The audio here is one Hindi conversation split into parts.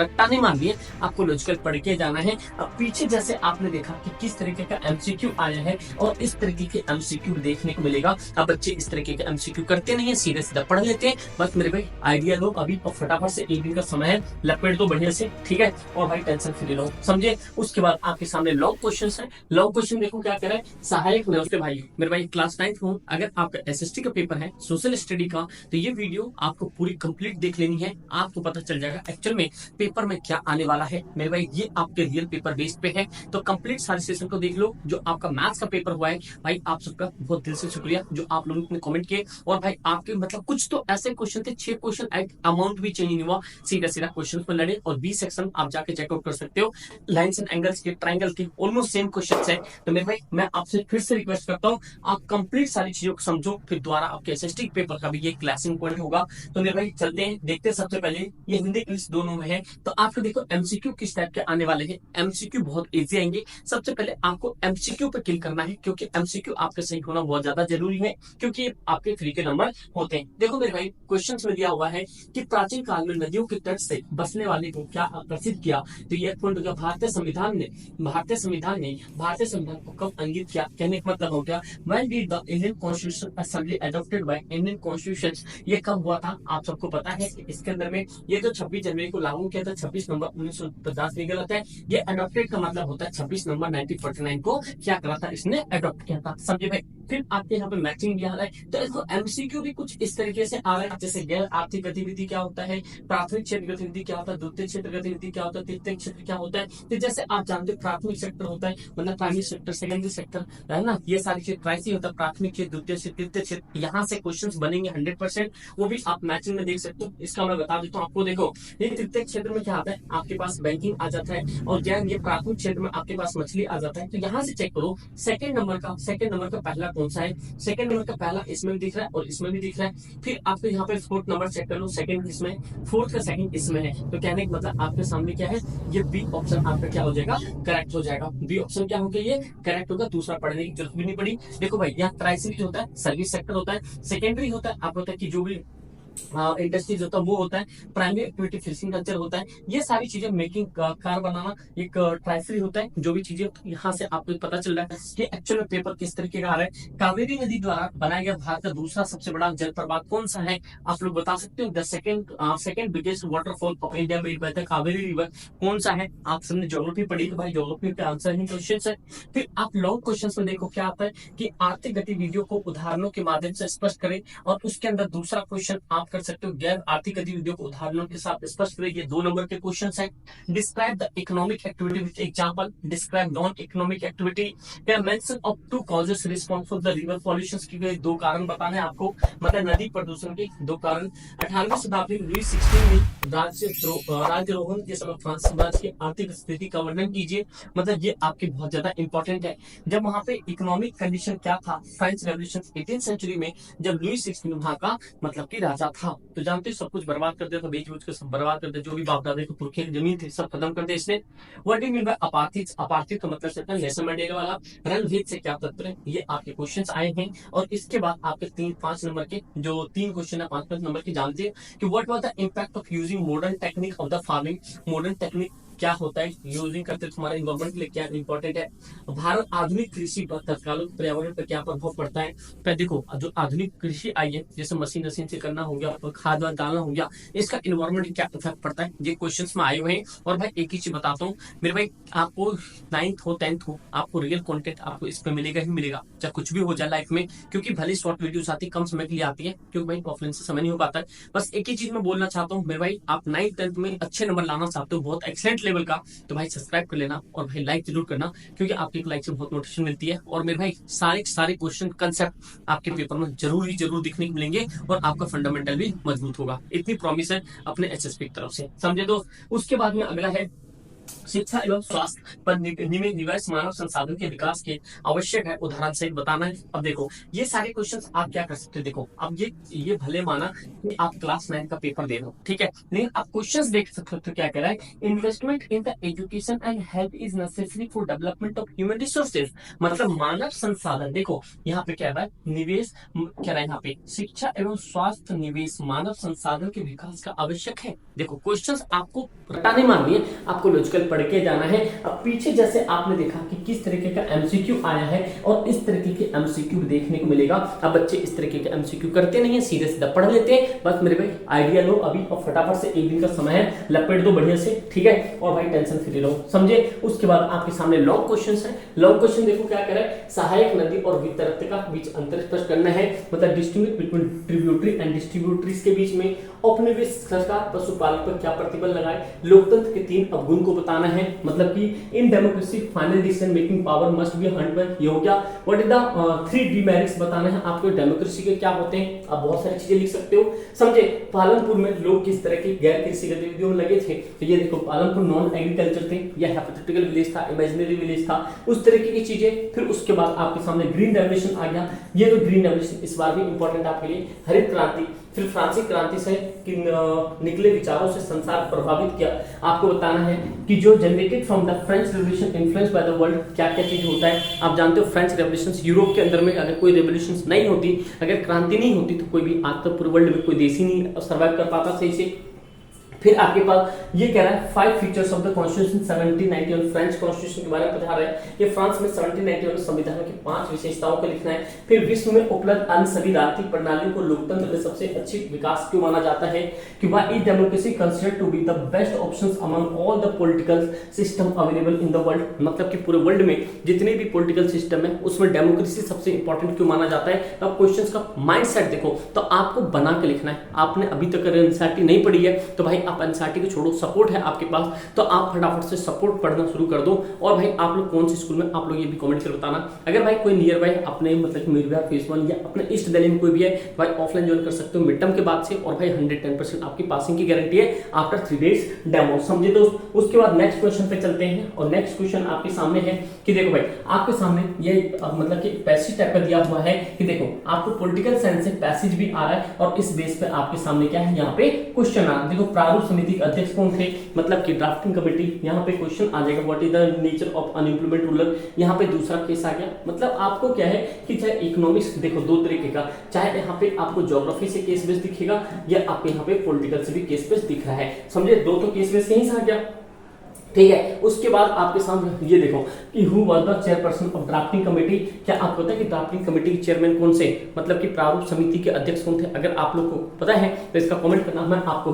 रट्टा नहीं मारनी है, आपको लॉजिकल पढ़ के जाना है। अब पीछे जैसे आपने देखा कि किस तरीके का एमसीक्यू आया है और इस तरीके के एमसीक्यू देखने को मिलेगा। अब बच्चे इस तरीके के एमसीक्यू करते नहीं है, सीधे सीधा पढ़ लेते हैं। बस मेरे भाई आइडिया लो अभी और फटाफट से एक दिन का समय है, लपेट दो बढ़िया से, ठीक है। और भाई टेंशन फ्री रहो, समझे। उसके बाद आपके सामने लॉन्ग क्वेश्चन है। लॉन्ग क्वेश्चन देखो क्या कह रहा है, सहायक नमस्ते भाई मेरे भाई क्लास 9th हो, अगर आपका एसएसटी का पेपर है सोशल स्टडी का, तो ये वीडियो आपको पूरी कंप्लीट देख लेनी है। आपको पता चल जाएगा एक्चुअल में पेपर में क्या आने वाला है मेरे भाई। ये आपके रियल पेपर बेस पे है, तो कंप्लीट सारे सेशन को देख लो। जो आपका मैथ्स का पेपर हुआ है भाई, आप सबका बहुत दिल से शुक्रिया जो आप लोगों ने कमेंट किए। और भाई आपके मतलब कुछ तो ऐसे क्वेश्चन थे, 6 क्वेश्चन, अमाउंट भी चेंज नहीं हुआ, सीधा सीधा क्वेश्चन पर लड़े। और 20 सेक्शन आप जाके चेकआउट कर सकते हो, लाइन्स एंड एंगल्स के, ट्राइंगल के ऑलमोस्ट सेम क्वेश्चन है। तो मेरे भाई मैं आपसे फिर से रिक्वेस्ट करता हूँ, आप कंप्लीट सारी चीजों को समझो, फिर द्वारा आपके एसएसटी पेपर का भी ये क्लासिंग पॉइंट होगा। तो मेरे भाई चलते हैं, देखते हैं। सबसे पहले ये हिंदी इंग्लिश दोनों में है, तो आपको देखो एमसीक्यू किस टाइप के आने वाले हैं। एमसीक्यू बहुत इजी आएंगे। सबसे पहले आपको एमसीक्यू पे क्लिक करना है, क्योंकि एमसीक्यू आपके सही होना बहुत ज्यादा जरूरी है, क्योंकि आपके फ्री के नंबर होते हैं। देखो मेरे भाई क्वेश्चन में दिया हुआ है कि प्राचीन काल में नदियों के तट से बसने वाले को क्या आकर्षित किया। तो ये पॉइंट हो गया, भारतीय संविधान को कब अंकित किया। कहने का मतलब हो गया when did the Indian constitution assembly adopted by Indian constitution. ये कब हुआ था आप सबको पता है कि इसके अंदर में ये जो 26 जनवरी को लागू किया था, 26 नवंबर 1950 में गलत है। ये अडॉप्टेड का मतलब होता है 26 नवंबर 1949 को क्या करा था, इसने अडॉप्ट किया था, समझे भाई। फिर आपके यहाँ पे मैचिंग भी आ रहा है, तो इसको एमसीक्यू भी कुछ इस तरीके से आ रहा है, जैसे गैर आर्थिक गतिविधि क्या होता है, प्राथमिक क्षेत्र गतिविधि क्या होता है, द्वितीय क्षेत्र गतिविधि क्या होता है, तृतीय क्षेत्र क्या होता है। तो जैसे आप जानते हैं प्राथमिक सेक्टर होता है मतलब प्राइमरी सेक्टर, सेकेंडरी सेक्टर है ना, ये सारी चीज ट्राइसी होता है, प्राथमिक क्षेत्र, द्वितीय क्षेत्र, तृतीय क्षेत्र। यहाँ से क्वेश्चन बनेंगे 100%, वो भी आप मैचिंग में देख सकते हो। इसका मैं बता देता हूँ आपको, देखो ये तृतीय क्षेत्र में क्या आता है, आपके पास बैंकिंग आ जाता है, और ज्ञान ये प्राथमिक क्षेत्र में आपके पास मछली आ जाता है। तो यहाँ से चेक करो सेकंड नंबर का पहला कौन सा है। सेकंड नंबर का पहला इसमें भी दिख रहा है और इसमें भी दिख रहा है। फिर आपको यहाँ पे फोर्थ नंबर चेक कर लो, सेकंड इसमें, फोर्थ का सेकंड इसमें है। तो कहने का मतलब आपके सामने क्या है, ये बी ऑप्शन आपका क्या हो जाएगा, करेक्ट हो जाएगा। बी ऑप्शन क्या होगा, ये करेक्ट होगा, दूसरा पढ़ने की जरूरत भी नहीं पड़ी। देखो भाई यहाँ ट्राइसिटी होता है, सर्विस सेक्टर होता है, सेकेंडरी होता है आपको होता है कि जो भी इंडस्ट्रीज होता है वो होता है, प्राइमरी एक्टिविटी फिशिंग कल्चर होता है। ये सारी चीजें मेकिंग कार बनाना एक ट्राइफरी होता है। जो भी चीजें यहाँ से आपको पता चल रहा है कि एक्चुअल में पेपर किस तरीके का आ रहा है। कावेरी नदी द्वारा बनाया गया भारत का दूसरा सबसे बड़ा जल प्रपात कौन सा है, आप लोग बता सकते हो। The second biggest waterfall of India में बहता कावेरी रिवर कौन सा है। आप सबने ज्योग्राफी पढ़ी तो भाई ज्योग्राफी का आंसर ही क्वेश्चन है। फिर आप लॉन्ग क्वेश्चन में देखो क्या आता है कि आर्थिक गतिविधियों को उदाहरणों के माध्यम से स्पष्ट करें, और उसके अंदर दूसरा क्वेश्चन आप कर सकते हो गैर आर्थिक गतिविधियों को उदाहरणों के साथ स्पष्ट करें। ये 2 नंबर के क्वेश्चन है। Describe the economic activity with example, describe non economic activity, mention of 2 causes responsible for the river pollution की 2 कारण बताने आपको, मतलब नदी प्रदूषण के 2 कारण। 18वीं शताब्दी में लुई 16 में राज्यारोहण के समय फ्रांस साम्राज्य की आर्थिक स्थिति का वर्णन कीजिए। मतलब ये आपके बहुत ज्यादा इंपॉर्टेंट है। जब वहां पे इकोनॉमिक कंडीशन क्या था, फ्रेंच रेवोल्यूशन 18th सेंचुरी में, जब लुई 16 वहां का मतलब की राजा था, तो जानते सब कुछ बर्बाद कर दिया था, बेच बूझ के सब बर्बाद कर दिया, जो भी बाप दादे को पुरखे की जमीन थी सब खत्म कर दिया इसने। What do you mean by अपार्थिक, अपार्थिक तो मतलब सकता है नेल्सन मंडेला वाला। रणभेद से क्या तात्पर्य है, ये आपके क्वेश्चंस आए हैं। और इसके बाद आपके 3-5 नंबर के जो 3 क्वेश्चन है 5-5 नंबर के जानते हैं कि what was the impact of using modern technique of the farming. Modern technique क्या होता है, यूजिंग करते तुम्हारे इन्वायरमेंट के लिए क्या इंपॉर्टेंट है। भारत आधुनिक कृषि पर तत्कालीन पर्यावरण पर क्या प्रभाव पड़ता है। पर देखो जो आधुनिक कृषि आई है, जैसे मशीन से करना हो गया, खाद वाद डालना हो गया, इसका इन्वायरमेंट क्या इफेक्ट पड़ता है, ये क्वेश्चन में आए हुए हैं। और भाई एक ही चीज बताता हूँ मेरे भाई, आपको 9th हो 10th हो, आपको रियल कंटेंट आपको इस पे मिलेगा ही मिलेगा, चाहे कुछ भी हो जाए लाइफ में। क्योंकि भले शॉर्ट वीडियोस आती है, कम समय के लिए आती है, क्योंकि भाई ऑफलाइन से समय नहीं हो पाता है। बस एक ही चीज मैं बोलना चाहता हूँ मेरे भाई, आप 9th 10th में अच्छे नंबर लाना चाहते हो, बहुत एक्सेलेंट लेवल का, तो भाई सब्सक्राइब कर लेना और भाई लाइक जरूर करना, क्योंकि आपकी एक लाइक से बहुत मोटिवेशन मिलती है। और मेरे भाई सारे क्वेश्चन कंसेप्ट आपके पेपर में जरूर दिखने को मिलेंगे, और आपका फंडामेंटल भी मजबूत होगा, इतनी प्रॉमिस है अपने एचएसपी की तरफ से, समझे। तो उसके बाद में अगला है शिक्षा एवं स्वास्थ्य पर निवेश मानव संसाधन के विकास के आवश्यक है, उदाहरण सहित बताना है। अब देखो ये सारे क्वेश्चंस आप क्या कर सकते हो, देखो अब ये भले माना कि आप क्लास 9 का पेपर दे दो, ठीक है, लेकिन आप क्वेश्चंस देख सकते हो तो क्या कह रहा है, investment in the education and health is necessary for development of human resources, मतलब मानव संसाधन। देखो यहाँ पे क्या है, निवेश क्या रहा है, यहाँ पे शिक्षा एवं स्वास्थ्य निवेश मानव संसाधन के विकास का आवश्यक है। देखो क्वेश्चंस आपको रटाने मारनी है, आपको लॉजिकल पढ़ के जाना है। अब पीछे जैसे आपने देखा कि किस तरीके का एमसीक्यू आया है और इस तरीके के एमसीक्यू देखने को मिलेगा। अब बच्चे इस तरीके के एमसीक्यू करते नहीं है, सीधे सीधा पढ़ लेते हैं। बस मेरे भाई आइडिया लो अभी और फटाफट से, एक दिन का समय है, लपेट दो बढ़िया से, ठीक है, और भाई टेंशन फ्री रहो, समझे। उसके बाद आपके सामने लॉन्ग क्वेश्चन है। लॉन्ग क्वेश्चन देखो क्या कह रहा है, सहायक नदी और वितरक का बीच अंतर स्पष्ट करना है, मतलब distinguish between tributary and distributaries के बीच में। औपनिवेश सरकार पशुपालन पर क्या प्रतिबंध लगाए, लोकतंत्र के 3 अवगुण को बताना है, मतलब कि in democracy final decision making power must be hand by, ये हो गया। व्हाट इज द 3 डिमेरिट्स बताना है आपको डेमोक्रेसी के क्या होते हैं, आप बहुत सारी चीजें लिख सकते हो, समझे। पालनपुर में लोग किस तरह की गैर कृषि गतिविधियों में लगे थे, तो ये देखो पालनपुर नॉन एग्रीकल्चर थे, या हाइपोथेटिकल विलेज था, इमेजिनरी विलेज था, उस तरीके की चीजें। फिर उसके बाद आपके सामने ग्रीन रेवोल्यूशन आ गया, ये तो ग्रीन रेवोल्यूशन इस बार भी इंपॉर्टेंट आपके लिए। हरित क्रांति, फिर फ्रांसीसी क्रांति से निकले विचारों से संसार प्रभावित किया, आपको बताना है कि जो generated from the French revolution influenced by the world, क्या क्या चीज होता है। आप जानते हो फ्रेंच रेवोल्यूशन, यूरोप के अंदर में अगर कोई रेवोल्यूशन नहीं होती, अगर क्रांति नहीं होती, तो कोई भी आज तक पूरे वर्ल्ड में कोई देश ही नहीं सर्वाइव कर पाता सही से। फिर आपके पास ये कह रहा है 5 features of the constitution 1791, French constitution के बारे में बता रहा है। ये फ्रांस में 1791 संविधान की 5 विशेषताओं को लिखना है। फिर विश्व में उपलब्ध अन्य सभी राजनीतिक प्रणालियों को लोकतंत्र में सबसे अच्छी विकास क्यों माना जाता है, कि why is democracy considered to be the best options among all the political system available in the world, मतलब कि पूरे वर्ल्ड में जितने भी पॉलिटिकल सिस्टम है उसमें डेमोक्रेसी सबसे इंपॉर्टेंट क्यों माना जाता है। तो क्वेश्चंस का माइंडसेट देखो, तो आपको बना के लिखना है। आपने अभी तक अगर एनसीईआरटी नहीं पढ़ी है तो भाई आप एनसीईआरटी को छोड़ो, सपोर्ट है आपके पास, तो आप फटाफट से सपोर्ट पढ़ना शुरू कर दो। और भाई आप लोग कौन से स्कूल में, आप लोग ये भी कमेंट कर बताना। अगर भाई कोई नियर बाय अपने मतलब मीरवा फेस 1 या अपने ईस्ट दिल्ली में कोई भी है, भाई ऑफलाइन ज्वाइन कर सकते हो मिड टर्म के बाद से, और भाई 110% आपकी पासिंग की गारंटी है आफ्टर 3 डेज डेमो, समझे दोस्त। उसके बाद नेक्स्ट क्वेश्चन पे चलते हैं, और नेक्स्ट क्वेश्चन आपके सामने है कि देखो भाई आपके सामने ये मतलब कि पैसेज टाइप का दिया हुआ है कि देखो आपको पॉलिटिकल साइंस से पैसेज भी आ रहा है, और इस बेस पे आपके सामने क्या है, यहाँ पे क्वेश्चन आ रहा है। देखो प्रारूप समिति के अध्यक्ष कौन थे, मतलब कि ड्राफ्टिंग कमेटी, यहाँ पे क्वेश्चन आ जाएगा what is the nature of unemployment ruler, यहाँ पे दूसरा केस आ गया। मतलब आपको क्या है कि चाहे इकोनॉमिक्स देखो 2 तरीके का, चाहे यहाँ पे आपको ज्योग्राफी से केस बेस दिखेगा, या आपको यहाँ पे पॉलिटिकल से भी केस बेस दिख रहा है, समझे। 2 तो केस बेस यहीं से आ गया, ठीक है। उसके बाद आपके सामने ये देखो कि who was the chairperson of drafting committee, क्या आपको पता है कि ड्राफ्टिंग कमेटी के चेयरमैन कौन से, मतलब कि प्रारूप समिति के अध्यक्ष कौन थे। अगर आप लोग को पता है तो इसका कमेंट करना, मैं आपको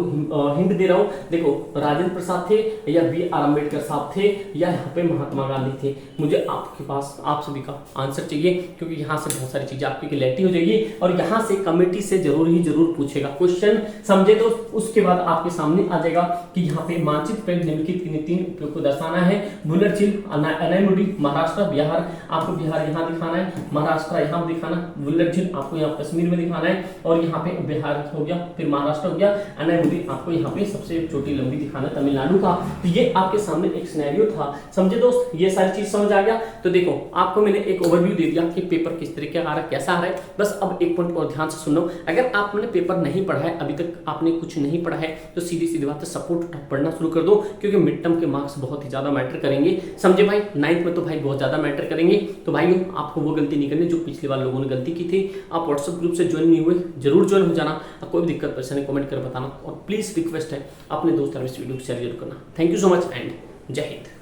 हिंट दे रहा हूं। देखो राजेंद्र प्रसाद थे, या B.R. अम्बेडकर साहब थे, या यहाँ पे महात्मा गांधी थे। मुझे आपके पास आप सभी का आंसर चाहिए, क्योंकि यहाँ से बहुत सारी चीजें आपकी क्लैरिटी हो जाएगी, और यहाँ से कमेटी से जरूर ही जरूर पूछेगा क्वेश्चन, समझे। तो उसके बाद आपके सामने आ जाएगा कि यहाँ पे मानचित्र पे निम्नलिखित इन 3 उपयोग को दर्शाना है। बुलर चिन्ह अनाइमुडी महाराष्ट्र बिहार, आपको बिहार यहाँ दिखाना है, महाराष्ट्र यहाँ दिखाना, बुलर चिन्ह आपको यहाँ कश्मीर में दिखाना है, और यहाँ पे बिहार हो गया, फिर महाराष्ट्र हो गया, अनाइमुडी आपको यहाँ पे सबसे छोटी लंबी दिखाना तमिलनाडु का। तो ये आपके सामने एक सिनेरियो था, समझे दोस्त। ये सारी चीज समझ आ गया। तो देखो आपको मैंने एक ओवरव्यू दे दिया कि पेपर किस तरीके का आ रहा है, कैसा आ रहा है। बस अब एक पॉइंट और ध्यान से सुन लो, अगर आपने पेपर नहीं पढ़ा है, अभी तक आपने कुछ नहीं पढ़ा है, तो सीधी सीधी बात है सपोर्ट पढ़ना शुरू कर दो, क्योंकि मिड टर्म के मार्क्स बहुत ही ज्यादा मैटर करेंगे, समझे भाई। 9th में तो भाई बहुत ज्यादा मैटर करेंगे। तो भाई आपको वो गलती नहीं करनी जो पिछली बार लोगों ने गलती की थी। आप व्हाट्सएप ग्रुप से ज्वाइन नहीं हुए, जरूर ज्वाइन हो जाना। कोई भी दिक्कत परेशानी कमेंट कर बताना, और प्लीज रिक्वेस्ट है अपने दोस्तों में इस वीडियो को शेयर जरूर करना। Thank you so much and जय हिंद।